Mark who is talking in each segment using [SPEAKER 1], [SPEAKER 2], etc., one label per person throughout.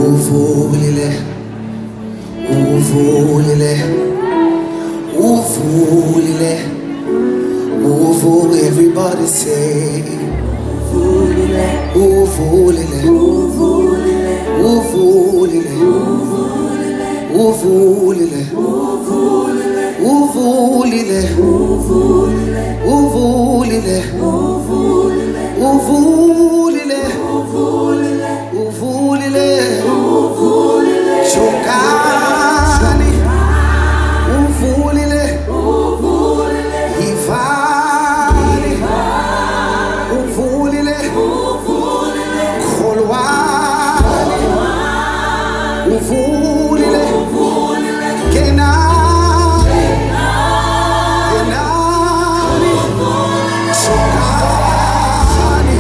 [SPEAKER 1] uvulile, uvulile, uvulile, uvulile. Everybody say uvulile, uvulile, uvulile, uvulile, uvulile, uvulile, uvulile, uvulile, uvulile, chokani, uvulile, ivani, uvulile, kholwani, uvulile, kenani, kenani, chokani,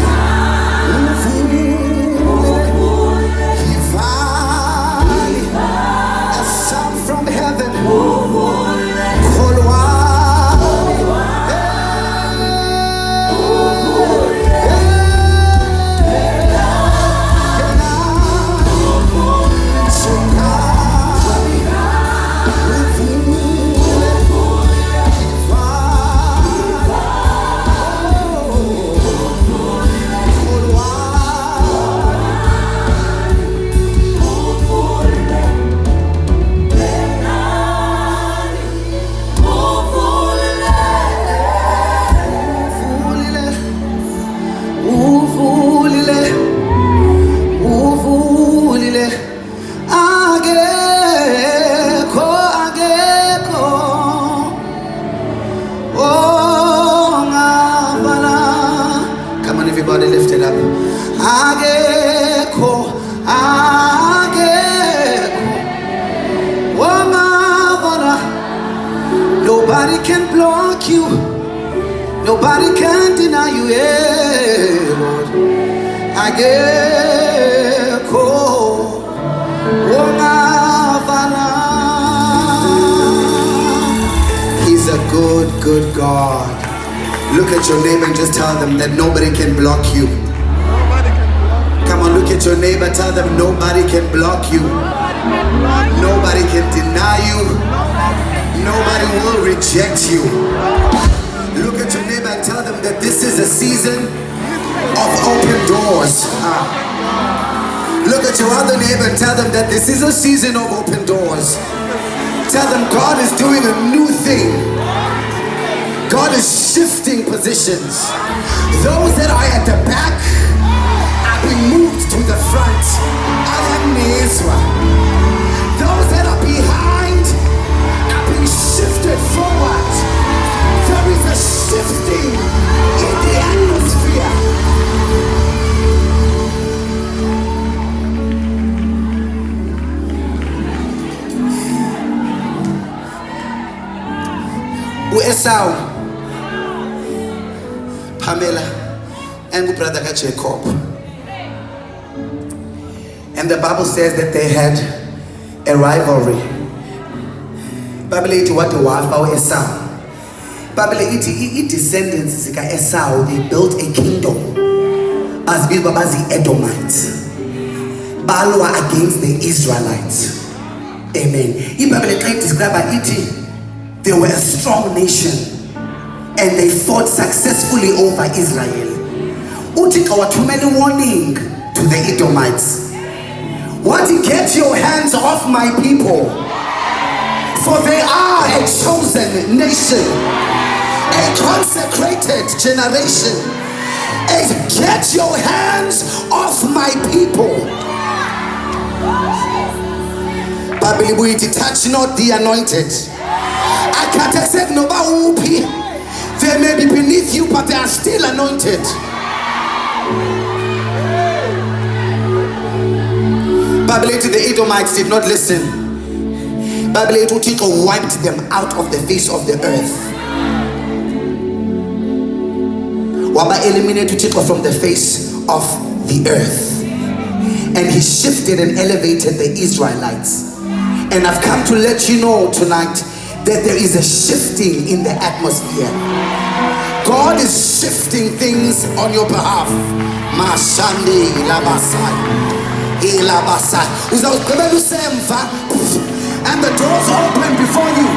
[SPEAKER 1] uvulile, ivani, a sound from heaven, kholwani. Uvulile, uvulile, ageko, ageko, oh ngabala. Come on, everybody, lift it up. Ageko, ageko, oh ngabala. Nobody can block you. Nobody can deny you, yeah, Lord. Ageko, wongavala. He's a good, good God. Look at your neighbor and just tell them that nobody can block you. Come on, look at your neighbor, tell them nobody can block you. Nobody can deny you. Nobody will reject you. Look at your neighbor and tell them that this is a season of open doors. Look at your other neighbor and tell them that this is a season of open doors. Tell them God is doing a new thing. God is shifting positions. Those that are at the back are being moved to the front. Those that are behind are being shifted forward. There is a shifting in the atmosphere. Esau, Pamela, and brother Jacob. And the Bible says that they had a rivalry. Bible iti what wafa Esau. Bible iti descendants zika Esau, they built a kingdom as Babazi Edomites. Balwa against the Israelites. Amen. In Bible describe iti they were a strong nation and they fought successfully over Israel. Utika watumeni warning to the Edomites. What? Get your hands off my people, for they are a chosen nation, a consecrated generation. And get your hands off my people. Babylon, touch not the anointed. They may be beneath you, but they are still anointed. Babylon, the Edomites did not listen. Babylon wiped them out of the face of the earth. Waba eliminated from the face of the earth. And he shifted and elevated the Israelites. And I've come to let you know tonight that there is a shifting in the atmosphere. God is shifting things on your behalf. Mashandi labasai. And the doors open before you.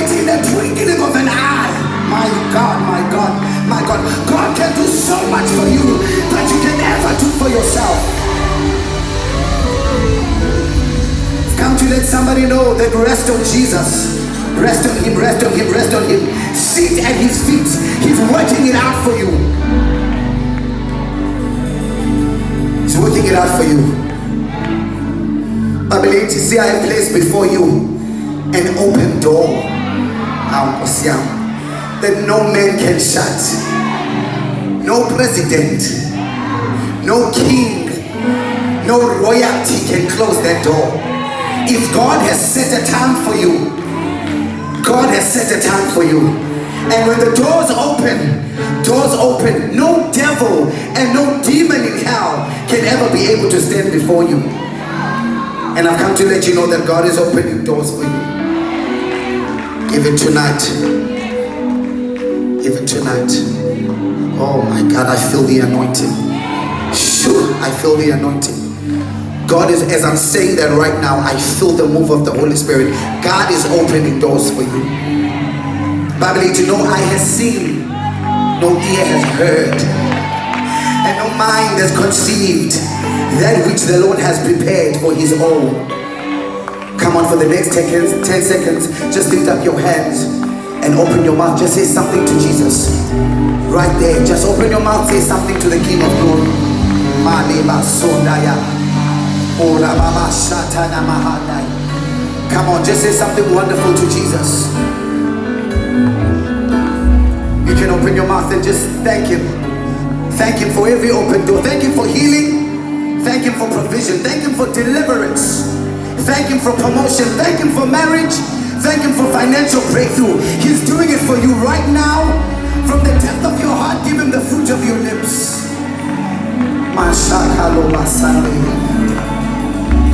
[SPEAKER 1] In the twinkling of an eye. My God, my God, my God. God can do so much for you that you can never do for yourself. Come to let somebody know that rest on Jesus. Rest on him, rest on him, rest on him. Sit at his feet. He's working it out for you. He's working it out for you. I believe to see I have placed before you an open door that no man can shut. No president, no king, no royalty can close that door. If God has set a time for you, God has set a time for you. And when the doors open, no devil and no demon in hell can ever be able to stand before you. And I've come to let you know that God is opening doors for you. Even tonight. Even tonight. Oh my God, I feel the anointing. Sure, I feel the anointing. God is, as I'm saying that right now, I feel the move of the Holy Spirit. God is opening doors for you. Bible, to no eye has seen, no ear has heard, and no mind has conceived that which the Lord has prepared for his own. Come on, for the next 10 seconds, just lift up your hands and open your mouth. Just say something to Jesus. Right there, just open your mouth, say something to the King of Glory. Come on, just say something wonderful to Jesus. You can open your mouth and just thank him. Thank him for every open door. Thank him for healing. Thank him for provision. Thank him for deliverance. Thank him for promotion. Thank him for marriage. Thank him for financial breakthrough. He's doing it for you right now. From the depth of your heart, give him the fruit of your lips.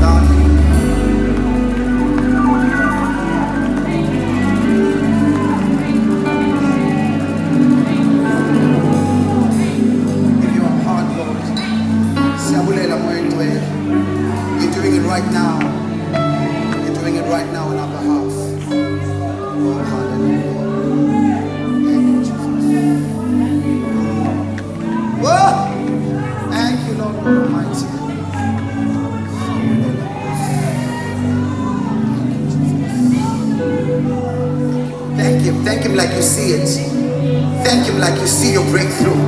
[SPEAKER 1] God. You're doing it right now. You're doing it right now on our behalf. Oh, hallelujah. Thank you, Jesus. Whoa! Thank you, Lord God Almighty. Thank him like you see it. Thank him like you see your breakthrough.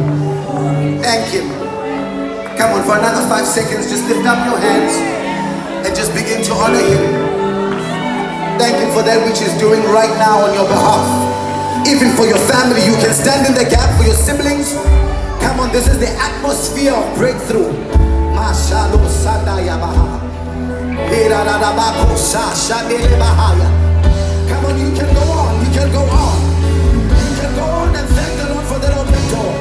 [SPEAKER 1] Thank him. Come on, for another 5 seconds, just lift up your hands and just begin to honor him. Thank him for that which he's doing right now on your behalf. Even for your family, you can stand in the gap for your siblings. Come on, this is the atmosphere of breakthrough. Come on, you can go on, you can go on. You can go on and thank the Lord for that open door.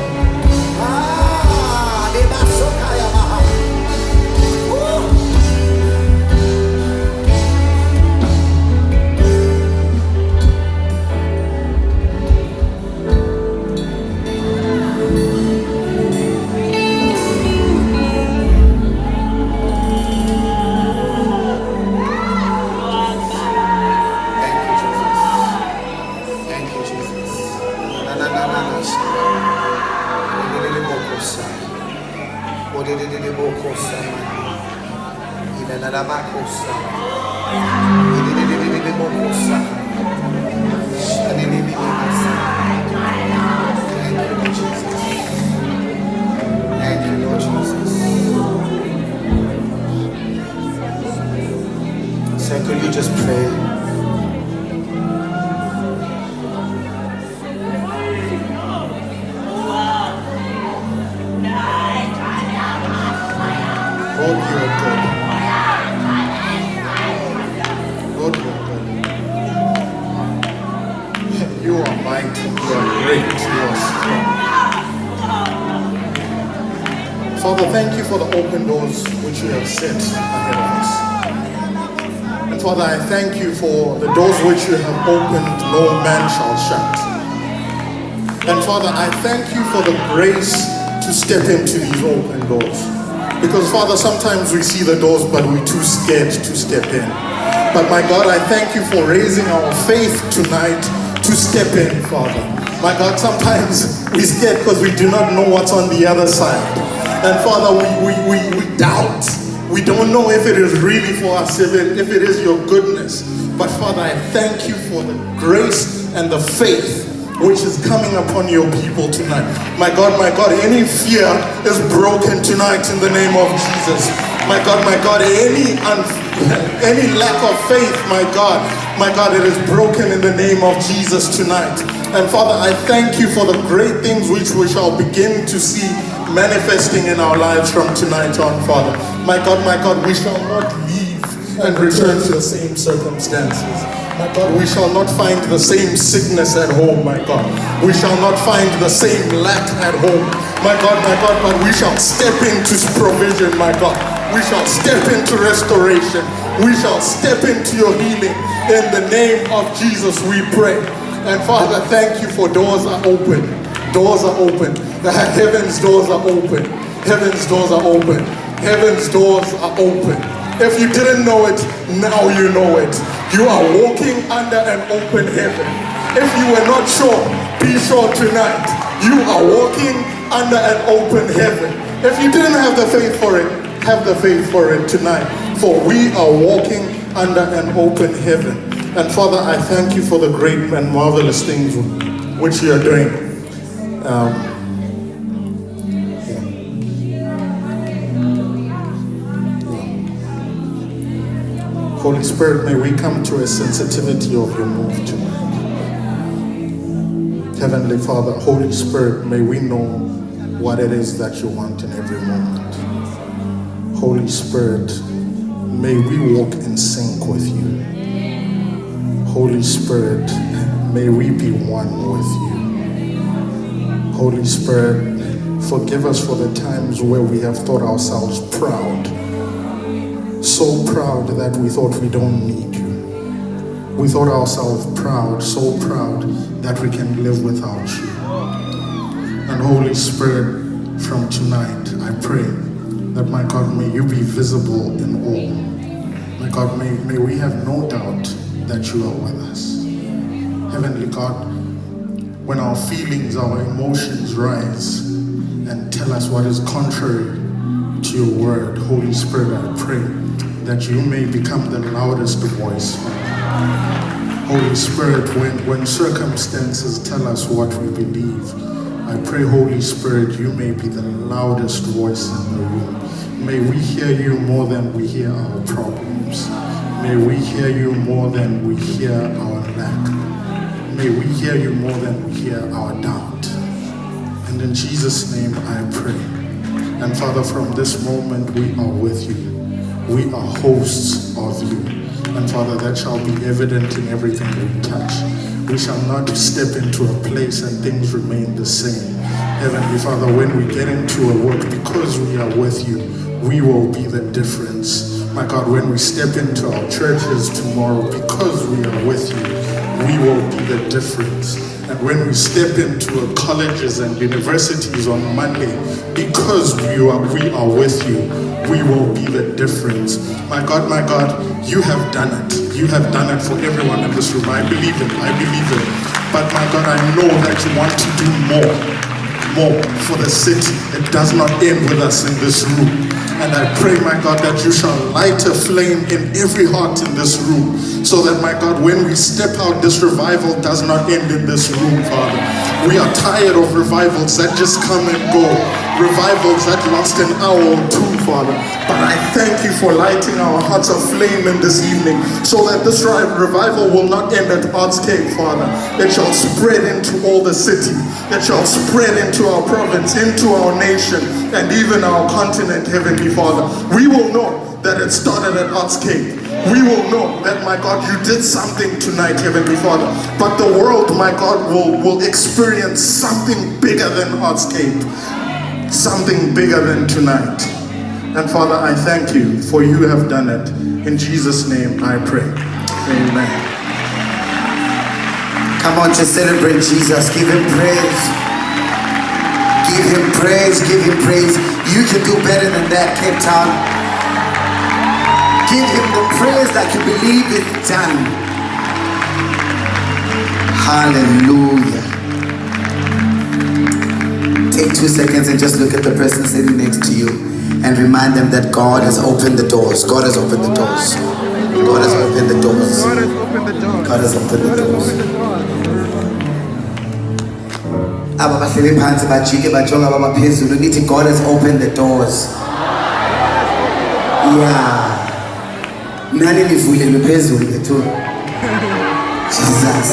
[SPEAKER 1] So could you just pray? Lord, you are good. Lord, you are good. You are mighty. You are great. You are strong. Father, thank you for the open doors which you have set ahead of us. And Father, I thank you for the doors which you have opened, no man shall shut. And Father, I thank you for the grace to step into these open doors.
[SPEAKER 2] Because Father, sometimes we see the doors, but we're too scared to step in. But my God, I thank you for raising our faith tonight to step in, Father. My God, sometimes we're scared because we do not know what's on the other side. And Father, we doubt. We don't know if it is really for us, if it is your goodness. But Father, I thank you for the grace and the faith which is coming upon your people tonight. My God, any fear is broken tonight in the name of Jesus. My God, any lack of faith, my God, it is broken in the name of Jesus tonight. And Father, I thank you for the great things which we shall begin to see manifesting in our lives from tonight on, Father. My God, we shall not leave and return to the same circumstances. My God, we shall not find the same sickness at home, my God. We shall not find the same lack at home. My God, but we shall step into provision, my God. We shall step into restoration. We shall step into your healing. In the name of Jesus, we pray. And Father, thank you for doors are open. Doors are open. The heaven's doors are open. Heaven's doors are open. Heaven's doors are open. If you didn't know it, now you know it. You are walking under an open heaven. If you were not sure, be sure tonight. You are walking under an open heaven. If you didn't have the faith for it, have the faith for it tonight. For we are walking under an open heaven. And Father, I thank you for the great and marvelous things which you are doing. Holy Spirit, may we come to a sensitivity of your move tonight. Heavenly Father, Holy Spirit, may we know what it is that you want in every moment. Holy Spirit, may we walk in sync with you. Holy Spirit, may we be one with you. Holy Spirit, forgive us for the times where we have thought ourselves proud. So proud that we thought we don't need you. We thought ourselves proud, so proud that we can live without you. And Holy Spirit, from tonight, I pray that, my God, may you be visible in all. My God, may we have no doubt that you are with us. Heavenly God, when our feelings, our emotions rise and tell us what is contrary to your word, Holy Spirit, I pray that you may become the loudest voice. Holy Spirit, when circumstances tell us what we believe, I pray, Holy Spirit, you may be the loudest voice in the room. May we hear you more than we hear our problems. May we hear you more than we hear our lack. May we hear you more than we hear our doubt. And in Jesus' name I pray. And Father, from this moment we are with you. We are hosts of you. And Father, that shall be evident in everything we touch. We shall not step into a place and things remain the same. Heavenly Father, when we get into a work, because we are with you, we will be the difference. My God, when we step into our churches tomorrow, because we are with you, we will be the difference. And when we step into colleges and universities on Monday, because we are with you, we will be the difference. My God, you have done it. You have done it for everyone in this room. I believe it. But my God, I know that you want to do more for the city. It does not end with us in this room. And I pray, my God, that you shall light a flame in every heart in this room, so that, my God, when we step out, this revival does not end in this room, Father. We are tired of revivals that just come and go, revivals that last an hour or two, Father. But I thank you for lighting our hearts aflame in this evening, so that this revival will not end at Artscape, Father. It shall spread into all the city. It shall spread into our province, into our nation, and even our continent, Heavenly Father. We will know that it started at Artscape. We will know that, my God, you did something tonight, Heavenly Father. But the world, my God, will experience something bigger than Artscape. Something bigger than tonight. And Father, I thank you, for you have done it. In Jesus' name I pray. Amen.
[SPEAKER 1] Come on, just celebrate Jesus. Give him praise. Give him praise, give him praise. You can do better than that, Cape Town. Give him the praise that you believe it's done. Hallelujah. Take 2 seconds and just look at the person sitting next to you and remind them that God has opened the doors. God has opened the doors. God has opened the doors. God has opened the doors. Aba bahlele phansi bajike bajonga baba phezulu nithi God has opened the doors. Yeah. Nani livulelwe phezulu bethu. Jesus.